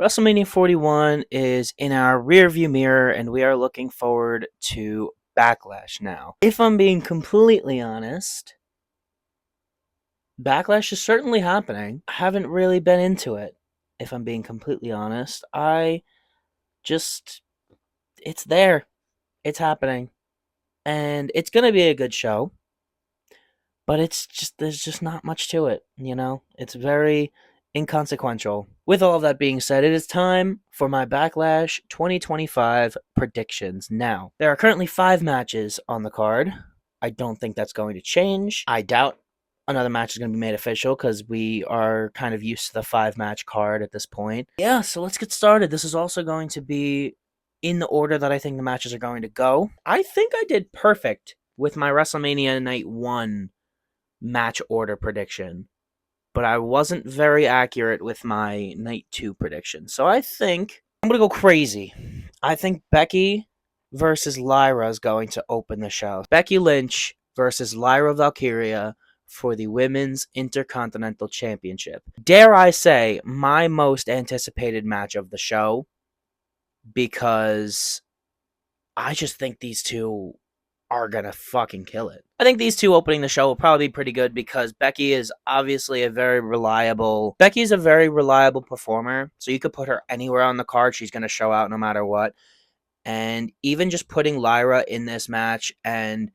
WrestleMania 41 is in our rearview mirror, and we are looking forward to Backlash now. If I'm being completely honest, Backlash is certainly happening. I haven't really been into it, if I'm being completely honest. Just, it's there. It's happening. And it's going to be a good show, but there's just not much to it, you know? It's very inconsequential. With all of that being said, it is time for my Backlash 2025 predictions. Now, there are currently 5 matches on the card. I don't think that's going to change. I doubt another match is going to be made official because we are kind of used to the 5 match card at this point. Yeah, so let's get started. This is also going to be in the order that I think the matches are going to go. I think I did perfect with my WrestleMania Night 1 match order prediction, but I wasn't very accurate with my Night 2 prediction. So I think I'm going to go crazy. I think Becky versus Lyra is going to open the show. Becky Lynch versus Lyra Valkyria for the Women's Intercontinental Championship. Dare I say, my most anticipated match of the show, because I just think these two are gonna fucking kill it. I think these two opening the show will probably be pretty good because Becky's a very reliable performer. So you could put her anywhere on the card, she's gonna show out no matter what. And even just putting Lyra in this match and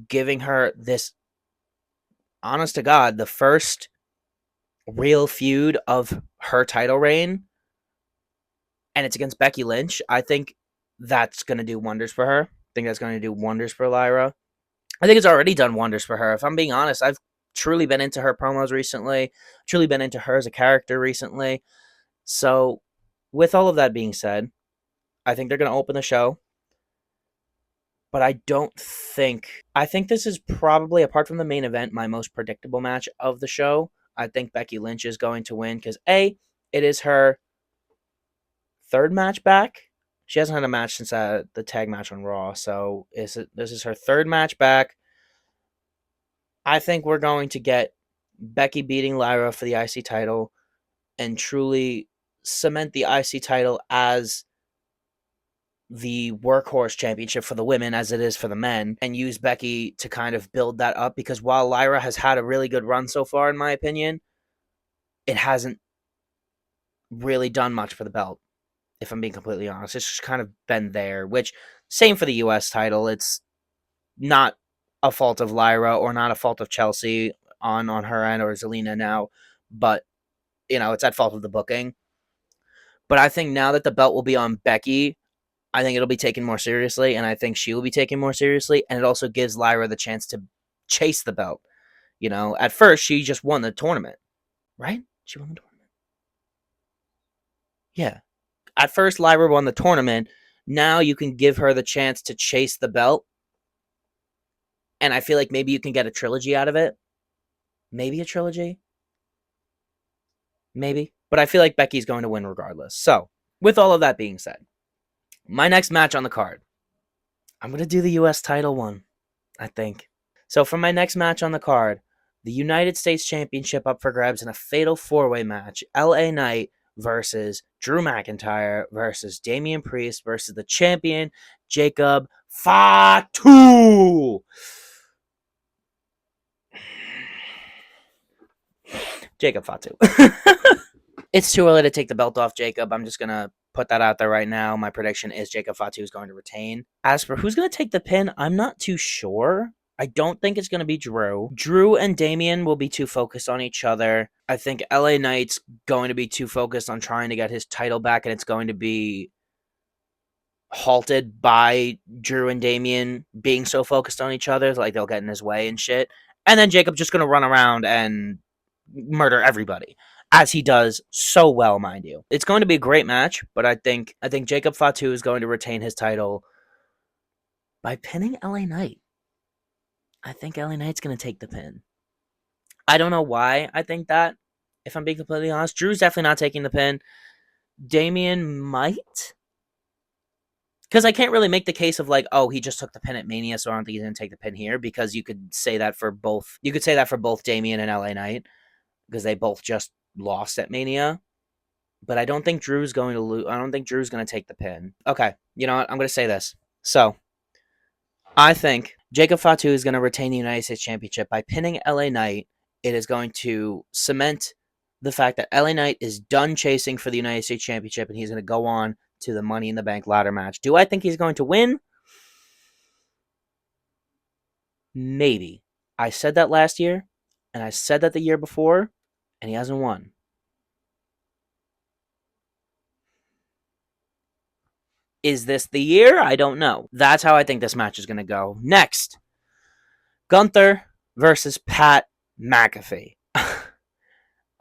giving her this, honest to God, the first real feud of her title reign, and it's against Becky Lynch, I think that's gonna do wonders for her. I think that's going to do wonders for Lyra. I think it's already done wonders for her. If I'm being honest, I've truly been into her promos recently, truly been into her as a character recently. So, with all of that being said, I think they're going to open the show. But I think this is probably, apart from the main event, my most predictable match of the show. I think Becky Lynch is going to win because it is her third match back. She hasn't had a match since the tag match on Raw, so this is her third match back. I think we're going to get Becky beating Lyra for the IC title and truly cement the IC title as the workhorse championship for the women as it is for the men, and use Becky to kind of build that up, because while Lyra has had a really good run so far, in my opinion, it hasn't really done much for the belt. If I'm being completely honest, it's just kind of been there, which same for the US title. It's not a fault of Lyra or not a fault of Chelsea on her end, or Zelina now, but it's at fault of the booking. But I think now that the belt will be on Becky, I think it'll be taken more seriously, and I think she will be taken more seriously, and it also gives Lyra the chance to chase the belt. At first she just won the tournament, right? She won the tournament. Yeah. At first Lyra won the tournament. Now you can give her the chance to chase the belt, and I feel like maybe you can get a trilogy out of it. Maybe a trilogy. Maybe. But I feel like Becky's going to win regardless. So, with all of that being said, my next match on the card, I'm going to do the US title one, I think. So, for my next match on the card, the United States Championship up for grabs in a fatal 4-way match. LA Knight versus Drew McIntyre versus Damian Priest versus the champion, Jacob Fatu. Jacob Fatu. It's too early to take the belt off Jacob. I'm just going to put that out there right now. My prediction is Jacob Fatu is going to retain. As for who's going to take the pin, I'm not too sure. I don't think it's going to be Drew. Drew and Damian will be too focused on each other. I think LA Knight's going to be too focused on trying to get his title back, and it's going to be halted by Drew and Damian being so focused on each other. Like, they'll get in his way and shit. And then Jacob's just going to run around and murder everybody, as he does so well, mind you. It's going to be a great match, but I think Jacob Fatu is going to retain his title by pinning LA Knight. I think LA Knight's going to take the pin. I don't know why I think that, if I'm being completely honest. Drew's definitely not taking the pin. Damian might. Because I can't really make the case of like, oh, he just took the pin at Mania, so I don't think he's going to take the pin here, because you could say that for both. You could say that for both Damian and LA Knight, because they both just lost at Mania. but I don't think Drew's going to lose. I don't think Drew's going to take the pin. Okay, you know what? I'm going to say this. So, I think Jacob Fatu is going to retain the United States Championship by pinning LA Knight. It is going to cement the fact that LA Knight is done chasing for the United States Championship and he's going to go on to the Money in the Bank ladder match. Do I think he's going to win? Maybe. I said that last year, and I said that the year before, and he hasn't won. Is this the year? I don't know. That's how I think this match is going to go. Next, Gunther versus Pat McAfee.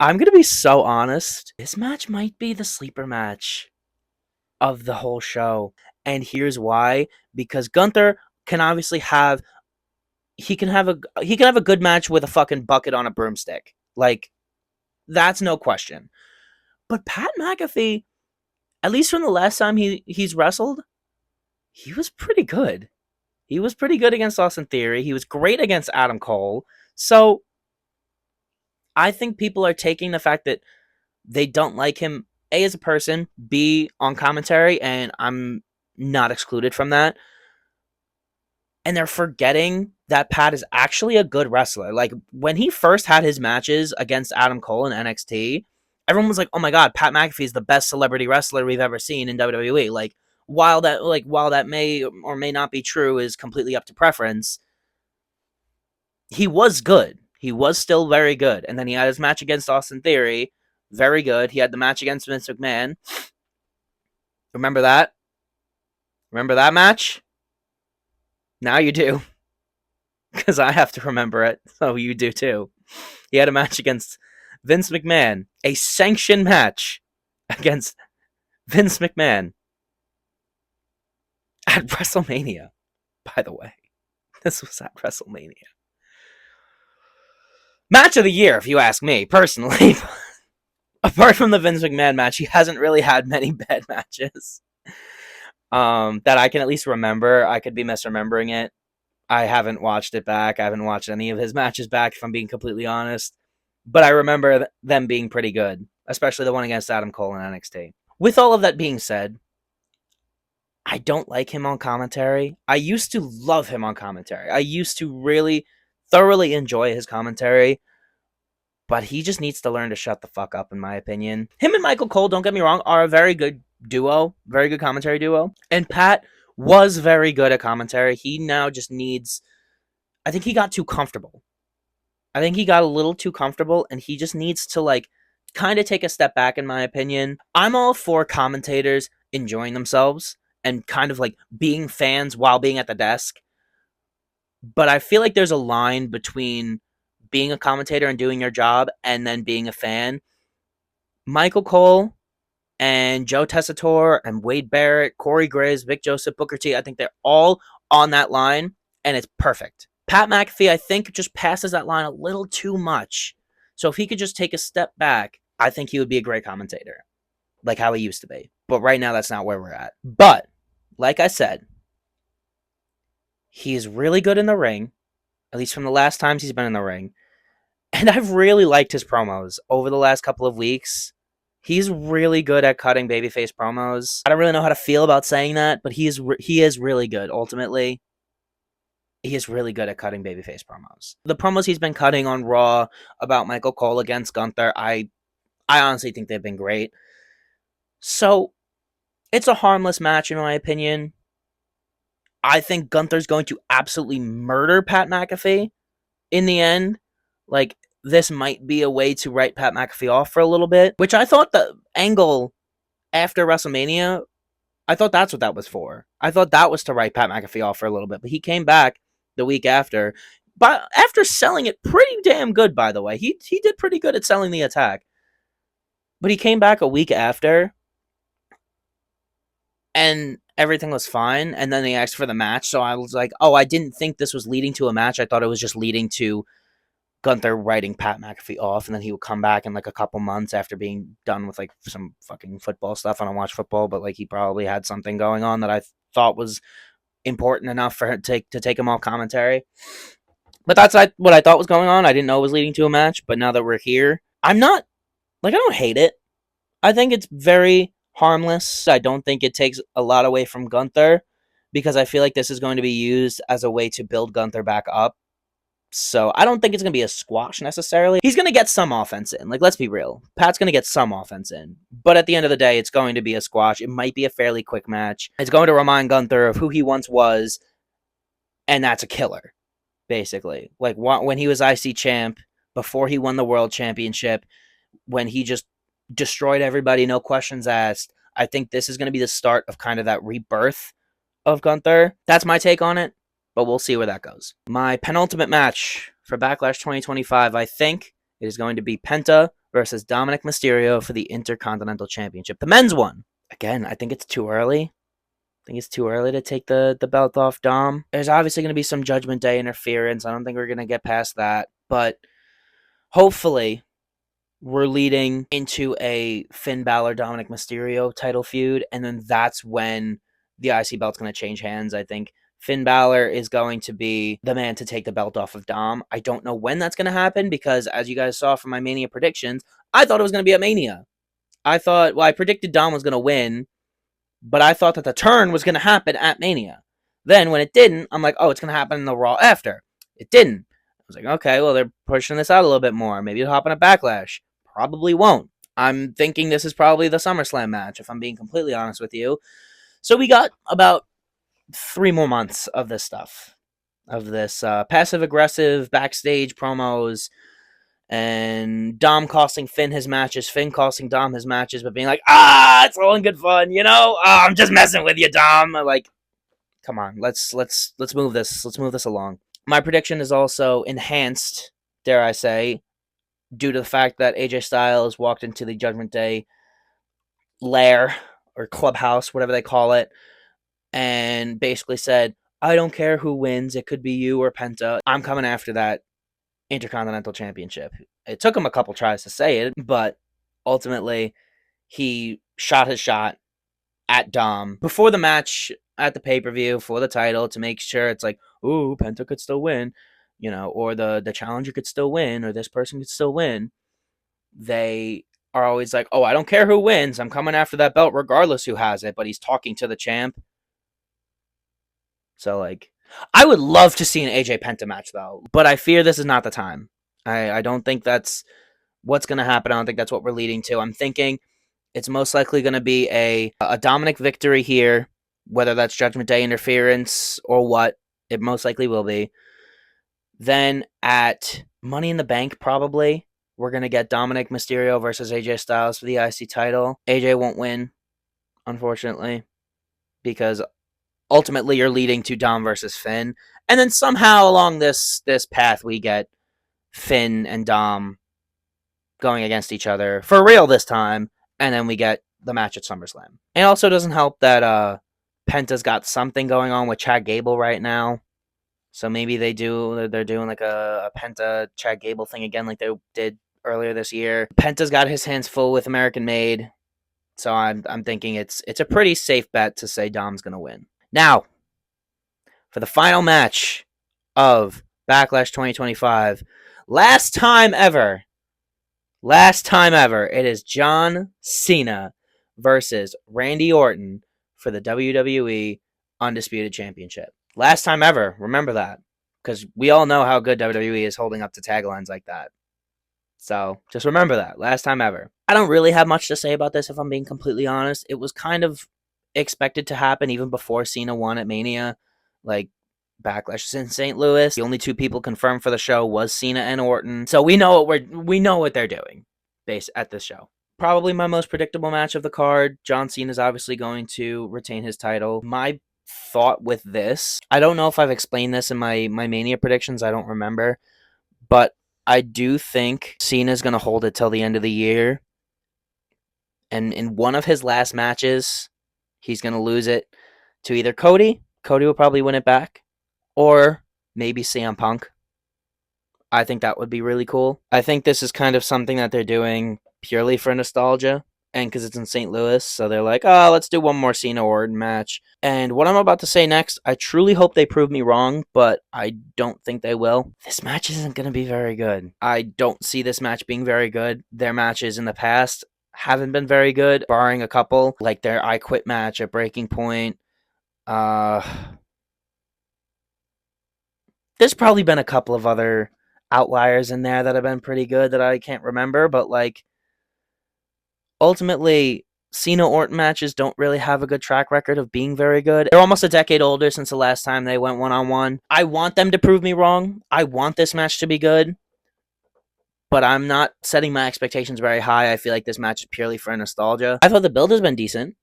I'm going to be so honest. This match might be the sleeper match of the whole show. And here's why. Because Gunther can obviously have he can have a good match with a fucking bucket on a broomstick. Like, that's no question. But Pat McAfee, at least from the last time he's wrestled, he was pretty good. He was pretty good against Austin Theory. He was great against Adam Cole. So I think people are taking the fact that they don't like him, A, as a person, B, on commentary, and I'm not excluded from that. And they're forgetting that Pat is actually a good wrestler. Like, when he first had his matches against Adam Cole in NXT, everyone was like, "Oh my god, Pat McAfee is the best celebrity wrestler we've ever seen in WWE." Like, while that may or may not be true is completely up to preference, he was good. He was still very good. And then he had his match against Austin Theory, very good. He had the match against Vince McMahon. Remember that? Remember that match? Now you do. Because I have to remember it, so you do too. He had a match against Vince McMahon, a sanctioned match against Vince McMahon at WrestleMania, by the way. This was at WrestleMania. Match of the year, if you ask me, personally. Apart from the Vince McMahon match, he hasn't really had many bad matches. That I can at least remember. I could be misremembering it. I haven't watched it back. I haven't watched any of his matches back, if I'm being completely honest. But I remember them being pretty good, especially the one against Adam Cole in NXT. With all of that being said, I don't like him on commentary. I used to love him on commentary. I used to really thoroughly enjoy his commentary. But he just needs to learn to shut the fuck up, in my opinion. Him and Michael Cole, don't get me wrong, are a very good duo. Very good commentary duo. And Pat was very good at commentary. He now just needs... I think he got too comfortable. I think he got a little too comfortable, and he just needs to, like, kind of take a step back, in my opinion. I'm all for commentators enjoying themselves and kind of, like, being fans while being at the desk. But I feel like there's a line between being a commentator and doing your job and then being a fan. Michael Cole and Joe Tessitore and Wade Barrett, Corey Graves, Vic Joseph, Booker T, I think they're all on that line, and it's perfect. Pat McAfee, I think, just passes that line a little too much. So if he could just take a step back, I think he would be a great commentator, like how he used to be. But right now, that's not where we're at. But, like I said, he is really good in the ring, at least from the last times he's been in the ring. And I've really liked his promos over the last couple of weeks. He's really good at cutting babyface promos. I don't really know how to feel about saying that, but he is really good. Ultimately, he is really good at cutting babyface promos. The promos he's been cutting on Raw about Michael Cole against Gunther, I honestly think they've been great. So, it's a harmless match in my opinion. I think Gunther's going to absolutely murder Pat McAfee in the end. Like, this might be a way to write Pat McAfee off for a little bit, which I thought the angle after WrestleMania, I thought that's what that was for. I thought that was to write Pat McAfee off for a little bit, but he came back the week after, but after selling it pretty damn good, by the way. He did pretty good at selling the attack. But he came back a week after, and everything was fine, and then they asked for the match, so I was like, oh, I didn't think this was leading to a match. I thought it was just leading to Gunther writing Pat McAfee off, and then he would come back in like a couple months after being done with like some fucking football stuff. I don't watch football, but like he probably had something going on that I thought was important enough for him to take him off commentary. But that's what I thought was going on. I didn't know it was leading to a match, but now that we're here, I'm not, like, I don't hate it. I think it's very harmless. I don't think it takes a lot away from Gunther because I feel like this is going to be used as a way to build Gunther back up. So I don't think it's going to be a squash necessarily. He's going to get some offense in. Like, let's be real. Pat's going to get some offense in. But at the end of the day, it's going to be a squash. It might be a fairly quick match. It's going to remind Gunther of who he once was, and that's a killer, basically. Like, when he was IC champ, before he won the world championship, when he just destroyed everybody, no questions asked. I think this is going to be the start of kind of that rebirth of Gunther. That's my take on it, but we'll see where that goes. My penultimate match for Backlash 2025, I think, it is going to be Penta versus Dominic Mysterio for the Intercontinental Championship. The men's one. Again, I think it's too early. I think it's too early to take the belt off Dom. There's obviously going to be some Judgment Day interference. I don't think we're going to get past that, but hopefully we're leading into a Finn Balor Dominic Mysterio title feud, and then that's when the IC belt's going to change hands. I think Finn Balor is going to be the man to take the belt off of Dom. I don't know when that's going to happen because, as you guys saw from my Mania predictions, I thought it was going to be at Mania. I predicted Dom was going to win, but I thought that the turn was going to happen at Mania. Then when it didn't, I'm like, oh, it's going to happen in the Raw after. It didn't. I was like, okay, well, they're pushing this out a little bit more. Maybe it'll happen at Backlash. Probably won't. I'm thinking this is probably the SummerSlam match, if I'm being completely honest with you. So we got about 3 more months of this stuff, of this passive-aggressive backstage promos, and Dom costing Finn his matches, Finn costing Dom his matches, but being like, it's all in good fun, you know? I'm just messing with you, Dom. Like, come on, let's move this. Let's move this along. My prediction is also enhanced, dare I say, due to the fact that AJ Styles walked into the Judgment Day lair or clubhouse, whatever they call it, and basically said, I don't care who wins. It could be you or Penta. I'm coming after that Intercontinental Championship. It took him a couple tries to say it, but ultimately he shot his shot at Dom before the match at the pay-per-view for the title to make sure it's like, ooh, Penta could still win, you know, or the challenger could still win, or this person could still win. They are always like, oh, I don't care who wins. I'm coming after that belt regardless who has it, but he's talking to the champ. So, like, I would love to see an AJ Penta match, though, but I fear this is not the time. I don't think that's what's going to happen. I don't think that's what we're leading to. I'm thinking it's most likely going to be a Dominic victory here, whether that's Judgment Day interference or what. It most likely will be. Then at Money in the Bank, probably, we're going to get Dominic Mysterio versus AJ Styles for the IC title. AJ won't win, unfortunately, because ultimately you're leading to Dom versus Finn. And then somehow along this path, we get Finn and Dom going against each other for real this time. And then we get the match at SummerSlam. It also doesn't help that Penta's got something going on with Chad Gable right now. So maybe they're doing like a Penta Chad Gable thing again like they did earlier this year. Penta's got his hands full with American Made. So I'm thinking it's a pretty safe bet to say Dom's going to win. Now, for the final match of Backlash 2025, last time ever, it is John Cena versus Randy Orton for the WWE Undisputed Championship. Last time ever, remember that, because we all know how good WWE is holding up to taglines like that. So just remember that, last time ever. I don't really have much to say about this, if I'm being completely honest. It was kind of expected to happen even before Cena won at Mania. Like, Backlash is in St. Louis. The only 2 people confirmed for the show was Cena and Orton. So we know what they're doing at this show. Probably my most predictable match of the card. John Cena is obviously going to retain his title. My thought with this, I don't know if I've explained this in my Mania predictions. I don't remember. But I do think Cena's going to hold it till the end of the year. And in one of his last matches, he's going to lose it to either Cody. Cody will probably win it back. Or maybe CM Punk. I think that would be really cool. I think this is kind of something that they're doing purely for nostalgia. And because it's in St. Louis. So they're like, oh, let's do one more Cena Orton match. And what I'm about to say next, I truly hope they prove me wrong. But I don't think they will. This match isn't going to be very good. I don't see this match being very good. Their matches in the past haven't been very good, barring a couple, like their I Quit match at Breaking Point. Uh, there's probably been a couple of other outliers in there that have been pretty good that I can't remember, but like ultimately, Cena Orton matches don't really have a good track record of being very good. They're almost a decade older since the last time they went one on one. I want them to prove me wrong. I want this match to be good, but I'm not setting my expectations very high. I feel like this match is purely for nostalgia. I thought the build has been decent.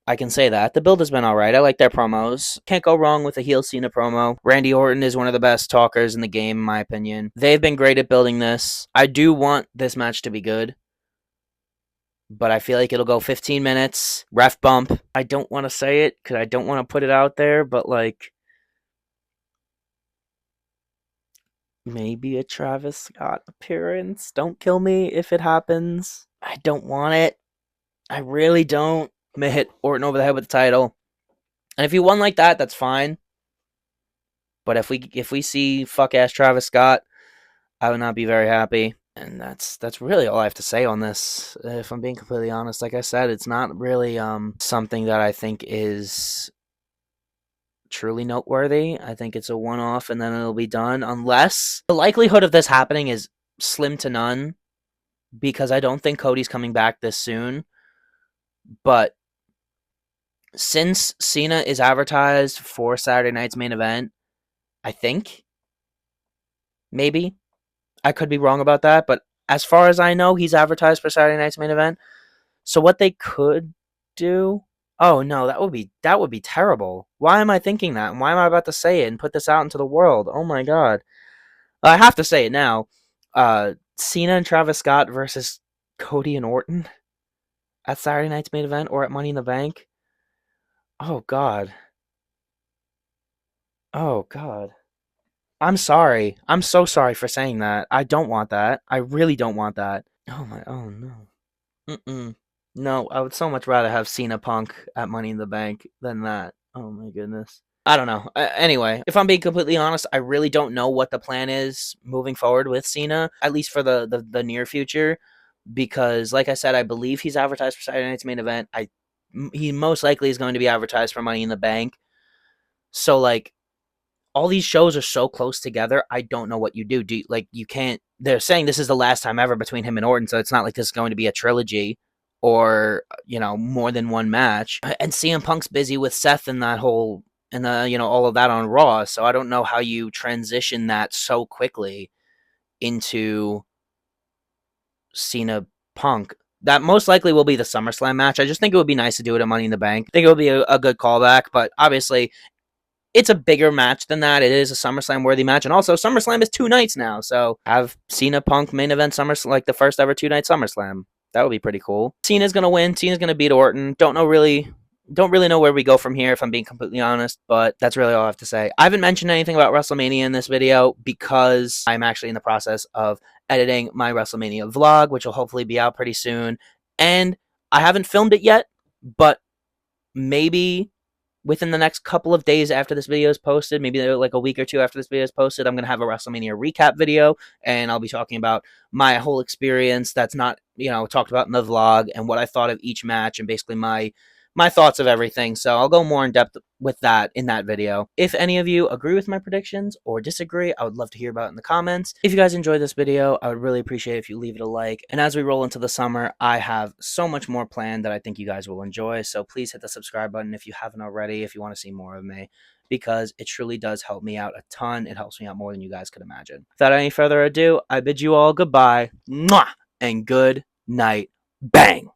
I can say that. The build has been alright. I like their promos. Can't go wrong with a heel Cena promo. Randy Orton is one of the best talkers in the game, in my opinion. They've been great at building this. I do want this match to be good, but I feel like it'll go 15 minutes. Ref bump. I don't want to say it because I don't want to put it out there, but like maybe a Travis Scott appearance. Don't kill me if it happens. I don't want it. I really don't. I'm gonna hit Orton over the head with the title. And if he won like that, that's fine. But if we see fuck ass Travis Scott, I would not be very happy. And that's really all I have to say on this. If I'm being completely honest, like I said, it's not really something that I think is truly noteworthy. I think it's a one-off and then it'll be done, unless the likelihood of this happening is slim to none, because I don't think Cody's coming back this soon. But since Cena is advertised for Saturday night's main event, I think maybe I could be wrong about that, but as far as I know, he's advertised for Saturday night's main event. So what they could do? Oh no, that would be terrible. Why am I thinking that? And why am I about to say it and put this out into the world? Oh my god. I have to say it now. Cena and Travis Scott versus Cody and Orton at Saturday night's main event or at Money in the Bank. Oh god. Oh god. I'm sorry. I'm so sorry for saying that. I don't want that. I really don't want that. Oh my. Oh no. Mm-mm. No, I would so much rather have Cena Punk at Money in the Bank than that. Oh my goodness. I don't know. Anyway, if I'm being completely honest, I really don't know what the plan is moving forward with Cena, at least for the near future, because like I said, I believe he's advertised for Saturday night's main event. He most likely is going to be advertised for Money in the Bank. So like all these shows are so close together. I don't know what you do. Like you can't. They're saying this is the last time ever between him and Orton, so it's not like this is going to be a trilogy or more than one match. And CM Punk's busy with Seth and that whole and the all of that on Raw. So I don't know how you transition that so quickly into Cena Punk. That most likely will be the SummerSlam match. I just think it would be nice to do it at Money in the Bank. I think it would be a good callback, but obviously it's a bigger match than that. It is a SummerSlam worthy match, and also SummerSlam is 2 nights now. So have Cena Punk main event SummerSlam, like the first ever 2-night SummerSlam. That would be pretty cool. Cena's gonna win. Cena's gonna beat Orton. Don't really know where we go from here, if I'm being completely honest, but that's really all I have to say. I haven't mentioned anything about WrestleMania in this video because I'm actually in the process of editing my WrestleMania vlog, which will hopefully be out pretty soon. And I haven't filmed it yet, but maybe within the next couple of days after this video is posted, maybe like a week or two after this video is posted, I'm going to have a WrestleMania recap video, and I'll be talking about my whole experience that's not, talked about in the vlog, and what I thought of each match, and basically my thoughts of everything. So I'll go more in depth with that in that video. If any of you agree with my predictions or disagree, I would love to hear about it in the comments. If you guys enjoyed this video, I would really appreciate it if you leave it a like. And as we roll into the summer, I have so much more planned that I think you guys will enjoy. So please hit the subscribe button if you haven't already, if you want to see more of me, because it truly does help me out a ton. It helps me out more than you guys could imagine. Without any further ado, I bid you all goodbye. Mwah! And good night. Bang!